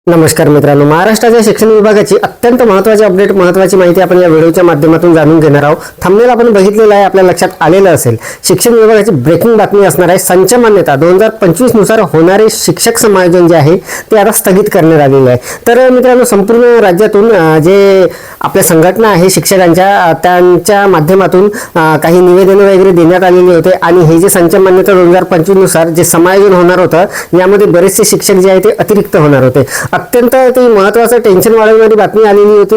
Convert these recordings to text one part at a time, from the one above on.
नमस्कार मित्रांनो, महाराष्ट्राच्या शिक्षण विभागाची अत्यंत महत्त्वाची अपडेट, महत्त्वाची माहिती आपण या व्हिडिओच्या माध्यमातून जाणून घेणार आहोत. थंबनेल आपण बघितलेलं आहे, आपल्या लक्षात आलेलं असेल. शिक्षण विभागाची ब्रेकिंग बातमी असणार आहे. संच मान्यता 2025 नुसार होणारे शिक्षक समायोजन जे आहे ते आता स्थगित करण्यात आलेले आहे. तर मित्रांनो, संपूर्ण राज्यातून जे आपल्या संघटना आहे शिक्षकांच्या, त्यांच्या माध्यमातून काही निवेदन वगैरे देण्यात आलेले होते आणि हे जे संच मान्यता 2025 नुसार जे समायोजन होणार होतं यामध्ये बरेचसे शिक्षक जे आहे ते अतिरिक्त होणार होते. अत्यंत ती महत्त्वाचं टेन्शन वाढवणारी बातमी आलेली होती.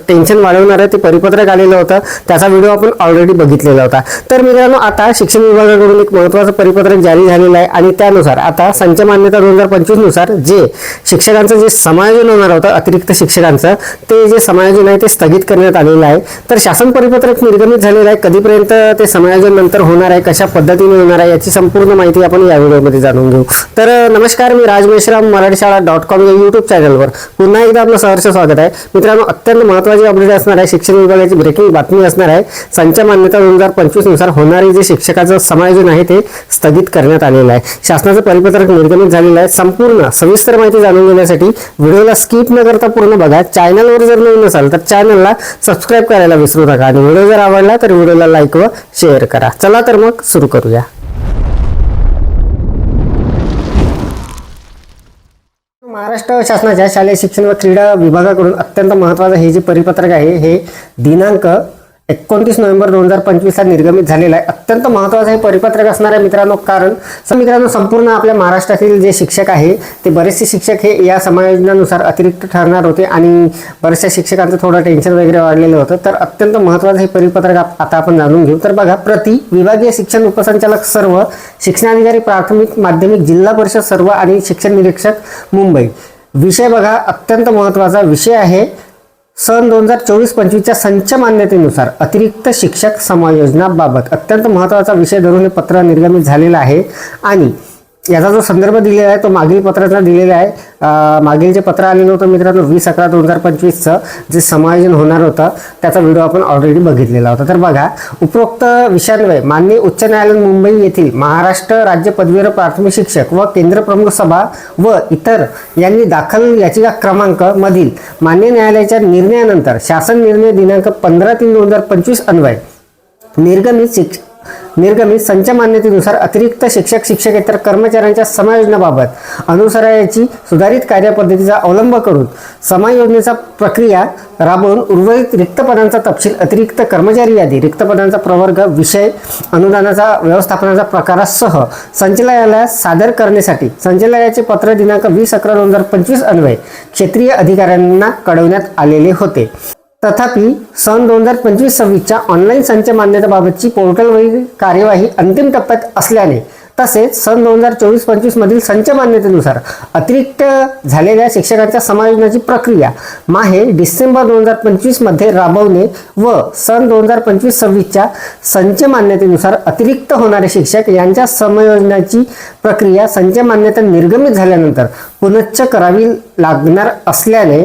टेन्शन वाढवणारं ते परिपत्रक आलेलं होतं, त्याचा व्हिडिओ आपण ऑलरेडी बघितलेला होता. तर मित्रांनो, आता शिक्षण विभागाकडून एक महत्त्वाचं परिपत्रक जारी झालेलं आहे आणि त्यानुसार आता संच मान्यता 2025 नुसार जे शिक्षकांचं जे समायोजन होणार होतं, अतिरिक्त शिक्षकांचं ते जे समायोजन आहे ते स्थगित करण्यात आलेलं आहे. तर शासन परिपत्रक निर्गमित झालेलं आहे. कधीपर्यंत ते समायोजन नंतर होणार आहे, कशा पद्धतीने होणार आहे याची संपूर्ण माहिती आपण या व्हिडिओमध्ये जाणून घेऊ. तर नमस्कार, मी राज मेश्राम, मराठीशाळा.com या यूट्यूब चॅनलवर पुन्हा एकदा आपलं सहर्ष स्वागत आहे. मित्रांनो, अत्यंत महत्त्वाची अपडेट असणार आहे. शिक्षण विभागाची ब्रेकिंग बातमी असणार आहे. संच मान्यता 2025 नुसार होणारे जे शिक्षकाचं समायोजन आहे ते स्थगित करण्यात आलेलं आहे. शासनाचं परिपत्रक निर्गमित झालेलं आहे. संपूर्ण सविस्तर माहिती जाणून घेण्यासाठी व्हिडिओला स्किप न करता पूर्ण बघा. चॅनलवर जर नवीन असाल तर चॅनलला सबस्क्राईब करायला विसरू नका आणि व्हिडिओ जर आवडला तर व्हिडिओला लाईक व शेअर करा. चला तर मग सुरू करूया. महाराष्ट्र शासनाच्या शालेय शिक्षण व क्रीडा विभागाकडून अत्यंत महत्त्वाचं हे जे परिपत्रक आहे हे दिनांक 29 नोव्हेंबर 2025 ला निर्गमित झालेलं आहे. अत्यंत महत्त्वाचं हे परिपत्रक असणार आहे मित्रांनो, कारण मित्रांनो संपूर्ण आपल्या महाराष्ट्रातील जे शिक्षक आहे ते बरेचसे शिक्षक हे या समायोजनानुसार अतिरिक्त ठरणार होते आणि बऱ्याचशा शिक्षकांचं थोडं टेन्शन वगैरे वाढलेलं होतं. तर अत्यंत महत्त्वाचं हे परिपत्रक आता आपण जाणून घेऊ. तर बघा, प्रति विभागीय शिक्षण उपसंचालक सर्व, शिक्षणाधिकारी प्राथमिक माध्यमिक जिल्हा परिषद सर्व आणि शिक्षण निरीक्षक मुंबई. विषय बघा, अत्यंत महत्त्वाचा विषय आहे. सन 2024-25च्या संच मान्यतेनुसार अतिरिक्त शिक्षक समायोजनाबाबत अत्यंत महत्त्वाचा विषय धरून हे पत्र निर्गमित झालेलं आहे आणि याचा जो संदर्भ दिलेला आहे तो मागील पत्राचा दिलेला आहे. मागील जे पत्र आलेलं होतं मित्रांनो 20/11/2025चं जे समायोजन होणार होतं त्याचा व्हिडिओ आपण ऑलरेडी बघितलेला होता. तर बघा, उपरोक्त विषयांन्वये माननीय उच्च न्यायालय मुंबई येथील महाराष्ट्र राज्य पदवीधर प्राथमिक शिक्षक व केंद्र प्रमुख सभा व इतर यांनी दाखल याचिका क्रमांक मधील मान्य न्यायालयाच्या निर्णयानंतर शासन निर्णय दिनांक 15/3/2025 अन्वये निर्गमित संच मान्यतेनुसार अतिरिक्त शिक्षक शिक्षकेतर कर्मचाऱ्यांच्या समायोजनाबाबत अनुसरायची सुधारित कार्यपद्धतीचा अवलंब करून समायोजनेचा प्रक्रिया राबवून उर्वरित रिक्त पदांचा तपशील, अतिरिक्त कर्मचारी यादी, रिक्त पदांचा प्रवर्ग, विषय, अनुदानाचा व्यवस्थापनाचा प्रकारासह संचालनालयास सादर करण्यासाठी संचालनालयाचे पत्र दिनांक 20/11/2025 अन्वये क्षेत्रीय अधिकाऱ्यांना कळवण्यात आलेले होते. तथापि सन 2025-26च्या ऑनलाईन संच मान्यतेबाबतची पोर्टलवरील कार्यवाही अंतिम टप्प्यात असल्याने तसेच सन 2024-25 मधील संच मान्यतेनुसार अतिरिक्त झालेल्या शिक्षकांच्या समायोजनाची प्रक्रिया माहे डिसेंबर 2025 मध्ये राबवणे व सन 2025-26च्या संच मान्यतेनुसार अतिरिक्त होणारे शिक्षक यांच्या समायोजनाची प्रक्रिया संच मान्यता निर्गमित झाल्यानंतर पुनश्च करावी लागणार असल्याने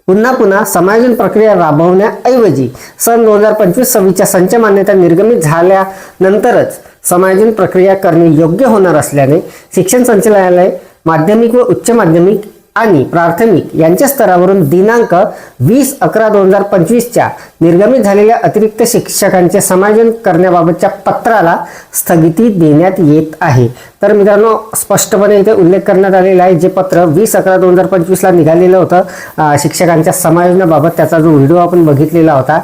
पुन्हा समायोजन प्रक्रिया राबवण्याऐवजी सन 2025-26च्या संच मान्यता निर्गमित झाल्यानंतरच समायोजन प्रक्रिया करणे योग्य होणार असल्याने शिक्षण संचालनालय माध्यमिक व उच्च माध्यमिक आणि प्राथमिक यांच्या स्तरावरून दिनांक 20/11/2025च्या निर्गमित झालेल्या अतिरिक्त शिक्षकांचे समायोजन करण्याबाबतच्या पत्राला स्थगिती देण्यात येत आहे. तर मित्रांनो, स्पष्टपणे इथे उल्लेख करण्यात आलेला आहे. जे पत्र 20/11/2025 ला निघालेलं होतं शिक्षकांच्या समायोजनाबाबत, त्याचा जो व्हिडिओ आपण बघितलेला होता,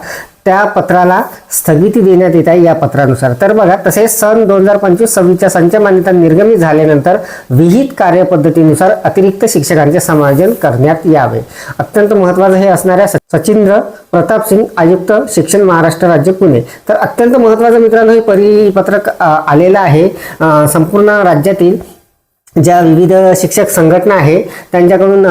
त्या पत्राला स्थगिती देण्यात येत आहे या पत्रानुसार. तर बघा, तसेच सन 2025-26च्या संच मान्यता निर्गमित झाल्यानंतर विहित कार्यपद्धतीनुसार अतिरिक्त शिक्षकांचे समायोजन करण्यात यावे. अत्यंत महत्त्वाचं हे असणाऱ्या सचिंद्र प्रताप सिंग, आयुक्त शिक्षण महाराष्ट्र राज्य पुणे. तर अत्यंत महत्त्वाचं मित्रांनो हे परिपत्रक आलेलं आहे. संपूर्ण राज्यातील ज्या विविध शिक्षक संघटना आहे त्यांच्याकडून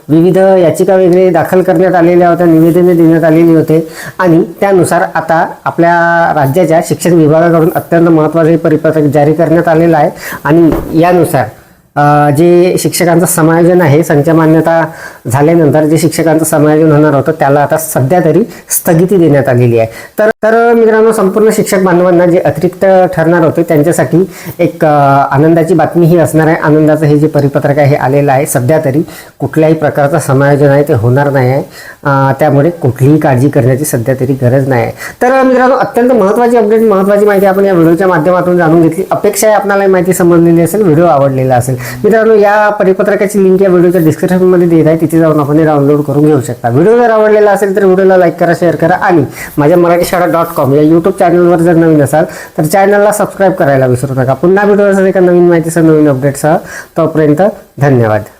विविध याचिका वगैरे दाखल करण्यात आलेल्या होत्या, निवेदने देण्यात आलेली होते आणि त्यानुसार आता आपल्या राज्याच्या शिक्षण विभागाकडून अत्यंत महत्त्वाचे परिपत्रक जारी करण्यात आलेलं आहे आणि यानुसार जे शिक्षकांचं समायोजन आहे, संच मान्यता झाल्यानंतर जे शिक्षकांचं समायोजन होणार होतं त्याला आता सध्या तरी स्थगिती देण्यात आलेली आहे. तर मित्रांनो, संपूर्ण शिक्षक बांधवांना जे अतिरिक्त ठरणार होते त्यांच्यासाठी एक आनंदाची बातमी ही असणार आहे. आनंदाचं हे जे परिपत्रक आहे हे आलेलं आहे. सध्या तरी कुठल्याही प्रकारचं समायोजन आहे ते होणार नाही आहे. त्यामुळे कुठलीही काळजी करण्याची सध्या तरी गरज नाही आहे. तर मित्रांनो, अत्यंत महत्त्वाची अपडेट, महत्त्वाची माहिती आपण या व्हिडिओच्या माध्यमातून जाणून घेतली. अपेक्षा आहे आपल्याला माहिती समजलेली असेल, व्हिडिओ आवडलेला असेल. मित्रांनो, या परिपत्रकाची लिंक या व्हिडिओच्या डिस्क्रिप्शनमध्ये देत आहे, तिथे जाऊन आपण डाउनलोड करून घेऊ शकता. व्हिडिओ जर आवडलेला असेल तर व्हिडिओला लाईक करा, शेअर करा आणि माझ्या मराठीशाळा.com या यूट्यूब चॅनलवर जर नवीन असाल तर चॅनलला सबस्क्राईब करायला विसरू नका. पुन्हा व्हिडिओ एका नवीन माहितीसह, नवीन अपडेटसह. तोपर्यंत धन्यवाद.